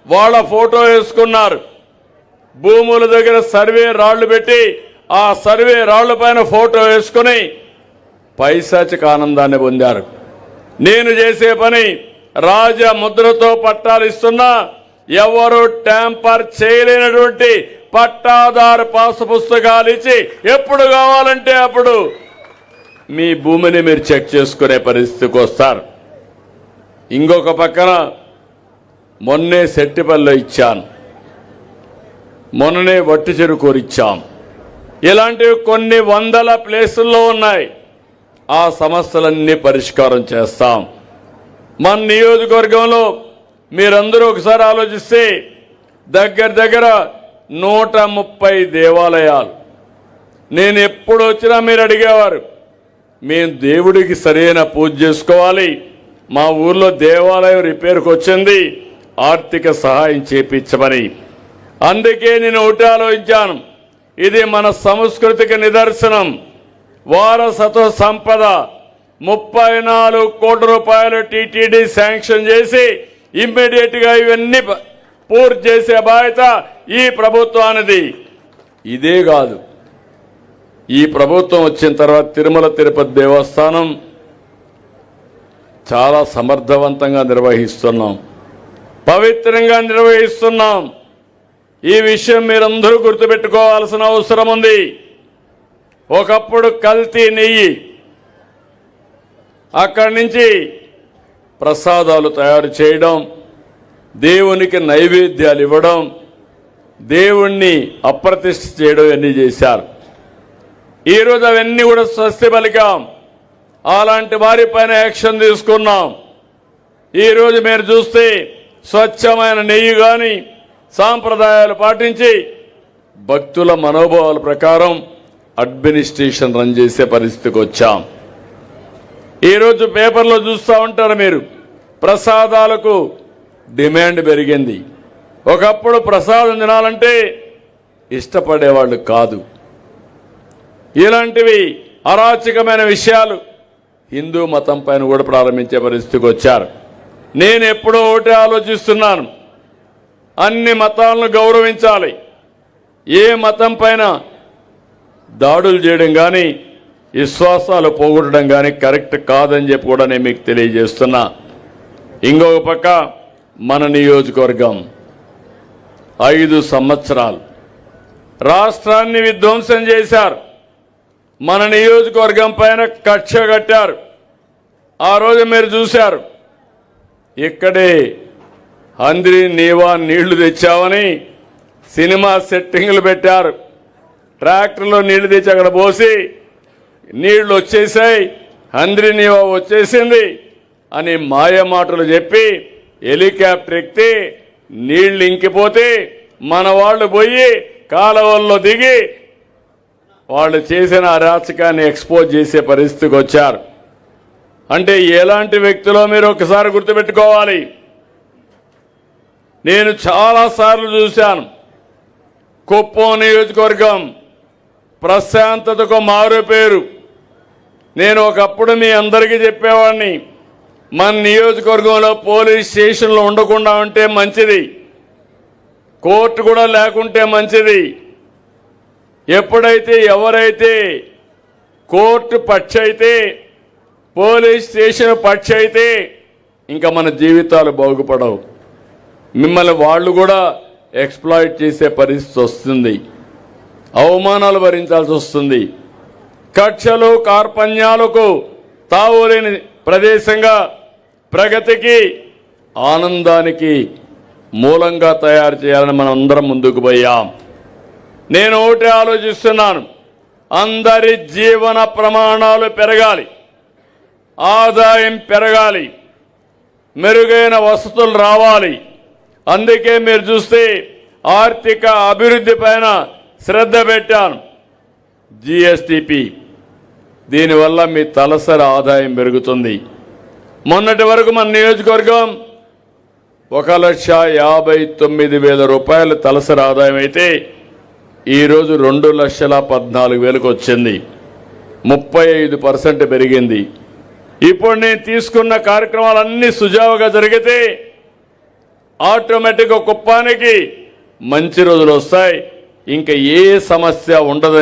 వాళ్ళ ఫోటో వేసుకున్నారు. భూముల దగ్గర సర్వే రాళ్లు పెట్టి ఆ సర్వే రాళ్ల పైన ఫోటో వేసుకుని పైశాచిక ఆనందాన్ని పొందారు. నేను చేసే పని రాజముద్రతో పట్టాలు ఇస్తున్నా ఎవరు ట్యాంపర్ చేయలేనటువంటి పట్టాదారు పాసు పుస్తకాలు ఇచ్చి ఎప్పుడు కావాలంటే అప్పుడు మీ భూమిని మీరు చెక్ చేసుకునే పరిస్థితికి వస్తారు. ఇంకొక పక్కన మొన్నే సెట్టిపల్లిలో ఇచ్చాను, మొన్ననే వట్టి చెరుకూరు ఇచ్చాం. ఇలాంటివి కొన్ని వందల ప్లేసుల్లో ఉన్నాయి. ఆ సమస్యలన్నీ పరిష్కారం చేస్తాం. మన నియోజకవర్గంలో మీరందరూ ఒకసారి ఆలోచిస్తే దగ్గర 130 దేవాలయాలు. నేను ఎప్పుడు వచ్చినా మీరు అడిగేవారు, మేము దేవుడికి సరైన పూజ చేసుకోవాలి, మా ఊర్లో దేవాలయం రిపేర్కి వచ్చింది, ఆర్థిక సహాయం చేపించమని. అందుకే నేను ఒకటి ఆలోచించాను, ఇది మన సంస్కృతికి నిదర్శనం. వారసత్వ సంపద 34 కోట్ల రూపాయలు టీటీడీ శాంక్షన్ చేసి ఇమ్మీడియట్ గా ఇవన్నీ పూర్తి చేసే బాధ్యత ఈ ప్రభుత్వానిది. ఇదే కాదు, ఈ ప్రభుత్వం వచ్చిన తర్వాత తిరుమల తిరుపతి దేవస్థానం చాలా సమర్థవంతంగా నిర్వహిస్తున్నాం, పవిత్రంగా నిర్వహిస్తున్నాం. ఈ విషయం మీరందరూ గుర్తుపెట్టుకోవాల్సిన అవసరం ఉంది. ఒకప్పుడు కల్తీ నెయ్యి, అక్కడి నుంచి ప్రసాదాలు తయారు చేయడం, దేవునికి నైవేద్యాలు ఇవ్వడం, దేవుణ్ణి అప్రతిష్ఠ చేయడం ఇవన్నీ చేశారు. ఈరోజు అవన్నీ కూడా స్వస్తి పలికాం. అలాంటి వారిపైన యాక్షన్ తీసుకున్నాం. ఈరోజు మీరు చూస్తే స్వచ్ఛమైన నెయ్యి కానీ సాంప్రదాయాలు పాటించి భక్తుల మనోభావాల ప్రకారం అడ్మినిస్ట్రేషన్ రన్ చేసే పరిస్థితికి వచ్చాం. ఈరోజు పేపర్లో చూస్తూ ఉంటారు మీరు, ప్రసాదాలకు డిమాండ్ పెరిగింది. ఒకప్పుడు ప్రసాదం తినాలంటే ఇష్టపడేవాళ్ళు కాదు. ఇలాంటివి అరాచకమైన విషయాలు హిందూ మతం పైన కూడా ప్రారంభించే పరిస్థితికి వచ్చారు. నేను ఎప్పుడో ఒకటి ఆలోచిస్తున్నాను, అన్ని మతాలను గౌరవించాలి. ఏ మతం పైన దాడులు చేయడం కానీ విశ్వాసాలు పోగొట్టడం కానీ కరెక్ట్ కాదని చెప్పి కూడా నేను మీకు తెలియజేస్తున్నా. ఇంకొక పక్క మన నియోజకవర్గం 5 సంవత్సరాలు రాష్ట్రాన్ని విధ్వంసం చేశారు. మన నియోజకవర్గం పైన కక్ష కట్టారు. ఆ రోజు మీరు చూశారు, ఇక్కడే హంద్రి నీవా నీళ్లు తెచ్చామని సినిమా సెట్టింగ్లు పెట్టారు. ట్రాక్టర్లో నీళ్లు తెచ్చి అక్కడ పోసి నీళ్లు వచ్చేసాయి, హంద్రి నీవా వచ్చేసింది అని మాయ మాటలు చెప్పి హెలికాప్టర్ ఎక్కితే నీళ్లు ఇంకిపోతే మన వాళ్ళు పోయి కాలువల్లో దిగి వాళ్ళు చేసిన అరాచకాన్ని ఎక్స్పోజ్ చేసే పరిస్థితికి వచ్చారు. అంటే ఎలాంటి వ్యక్తులో మీరు ఒకసారి గుర్తుపెట్టుకోవాలి. నేను చాలాసార్లు చూశాను, కుప్పం నియోజకవర్గం ప్రశాంతతకు మారు పేరు. నేను ఒకప్పుడు మీ అందరికీ చెప్పేవాడిని, మన నియోజకవర్గంలో పోలీస్ స్టేషన్లు ఉండకుండా ఉంటే మంచిది, కోర్టు కూడా లేకుంటే మంచిది. ఎప్పుడైతే ఎవరైతే కోర్టు పక్ష అయితే, పోలీస్ స్టేషన్ పక్ష అయితే ఇంకా మన జీవితాలు బాగుపడవు. మిమ్మల్ని వాళ్ళు కూడా ఎక్స్ప్లాయిట్ చేసే పరిస్థితి వస్తుంది, అవమానాలు భరించాల్సి వస్తుంది. కక్షలు కార్పణ్యాలకు తావులేని ప్రదేశంగా ప్రగతికి ఆనందానికి మూలంగా తయారు చేయాలని మనం అందరం ముందుకు పోయాం. నేను ఒకటి ఆలోచిస్తున్నాను, అందరి జీవన ప్రమాణాలు పెరగాలి, ఆదాయం పెరగాలి, మెరుగైన వసతులు రావాలి. అందుకే మీరు చూస్తే ఆర్థిక అభివృద్ధి పైన శ్రద్ధ పెట్టాను. జిఎస్టిపి, దీనివల్ల మీ తలసరి ఆదాయం పెరుగుతుంది. మొన్నటి వరకు మన నియోజకవర్గం 1,59,000 రూపాయలు తలసరి ఆదాయం అయితే ఈరోజు 2,14,000 వచ్చింది, 35% పెరిగింది. ఇప్పుడు నేను తీసుకున్న కార్యక్రమాలన్నీ సుజావుగా జరిగితే ఆటోమేటిక్గా కుప్పానికి మంచి రోజులు వస్తాయి. ఇంకా ఏ సమస్య ఉండదని